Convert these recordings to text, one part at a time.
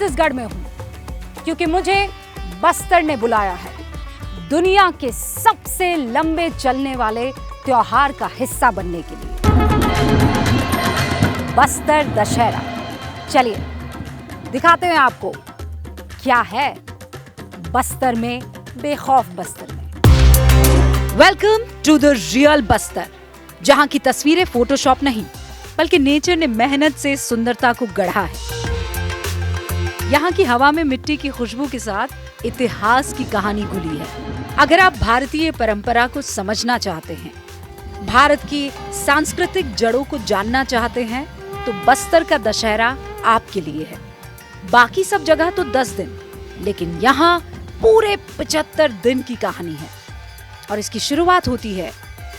छत्तीसगढ़ में हूं क्योंकि मुझे बस्तर ने बुलाया है दुनिया के सबसे लंबे चलने वाले त्योहार का हिस्सा बनने के लिए। बस्तर दशहरा। चलिए दिखाते हैं आपको क्या है बस्तर में, बेखौफ बस्तर में। Welcome to the real Bastar, जहां की तस्वीरें फोटोशॉप नहीं बल्कि नेचर ने मेहनत से सुंदरता को गढ़ा है। यहाँ की हवा में मिट्टी की खुशबू के साथ इतिहास की कहानी घुली है। अगर आप भारतीय परंपरा को समझना चाहते हैं, भारत की सांस्कृतिक जड़ों को जानना चाहते हैं, तो बस्तर का दशहरा आपके लिए है। बाकी सब जगह तो 10 दिन, लेकिन यहाँ पूरे 75 दिन की कहानी है और इसकी शुरुआत होती है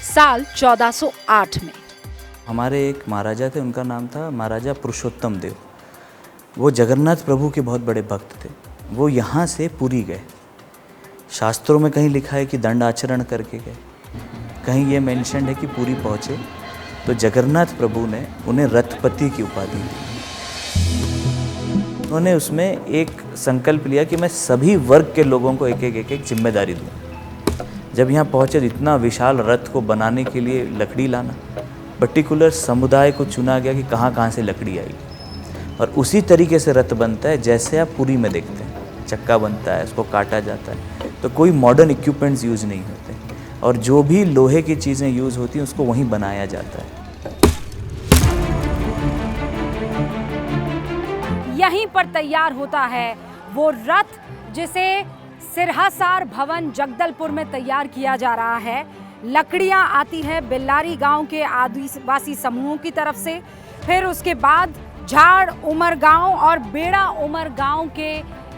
साल 1408 में। हमारे एक महाराजा थे, उनका नाम था महाराजा पुरुषोत्तम देव। वो जगन्नाथ प्रभु के बहुत बड़े भक्त थे। वो यहाँ से पुरी गए। शास्त्रों में कहीं लिखा है कि दंड आचरण करके गए, कहीं ये मेंशन है कि पुरी पहुँचे तो जगन्नाथ प्रभु ने उन्हें रथपति की उपाधि दी। उन्होंने उसमें एक संकल्प लिया कि मैं सभी वर्ग के लोगों को एक एक जिम्मेदारी दूँ। जब यहाँ पहुँचे, इतना विशाल रथ को बनाने के लिए लकड़ी लाना, पर्टिकुलर समुदाय को चुना गया कि कहाँ से लकड़ी आई, और उसी तरीके से रथ बनता है जैसे आप पुरी में देखते हैं। चक्का बनता है, उसको काटा जाता है, तो कोई मॉडर्न इक्विपमेंट्स यूज़ नहीं होते, और जो भी लोहे की चीज़ें यूज़ होती हैं उसको वहीं बनाया जाता है। यहीं पर तैयार होता है वो रथ जिसे सिरहासार भवन जगदलपुर में तैयार किया जा रहा है। लकड़ियां आती है बेल्लारी गांव के आदिवासी समूहों की तरफ से, फिर उसके बाद झाड़ उमर गांव और बेड़ा उमर गांव के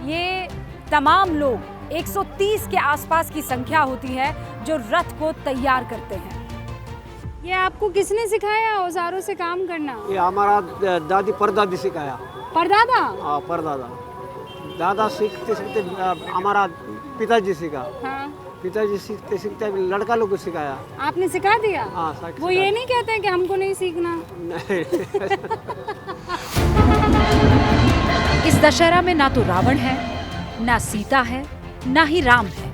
ये तमाम लोग 130 के आसपास की संख्या होती है जो रथ को तैयार करते हैं। ये आपको किसने सिखाया औजारों से काम करना? ये हमारा दादी परदादी सिखाया। परदादा? हाँ, परदादा। दादा सीखते सीखते हमारा पिताजी सीखा। हाँ। पिताजी सीखते सीखते लड़का लोग को सिखाया। आपने सिखा दिया? हाँ, वो ये नहीं कहते कि हमको नहीं सीखना? नहीं। इस दशहरा में ना तो रावण है, ना सीता है, ना ही राम है।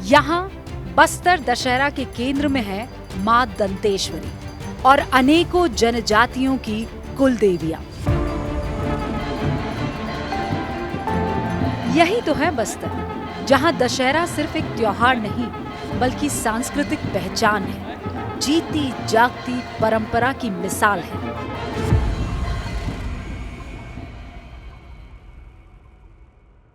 यहाँ बस्तर दशहरा के केंद्र में है माँ दंतेश्वरी और अनेकों जनजातियों की कुल देवियां। यही तो है बस्तर, जहाँ दशहरा सिर्फ एक त्योहार नहीं बल्कि सांस्कृतिक पहचान है, जीती जागती परंपरा की मिसाल है।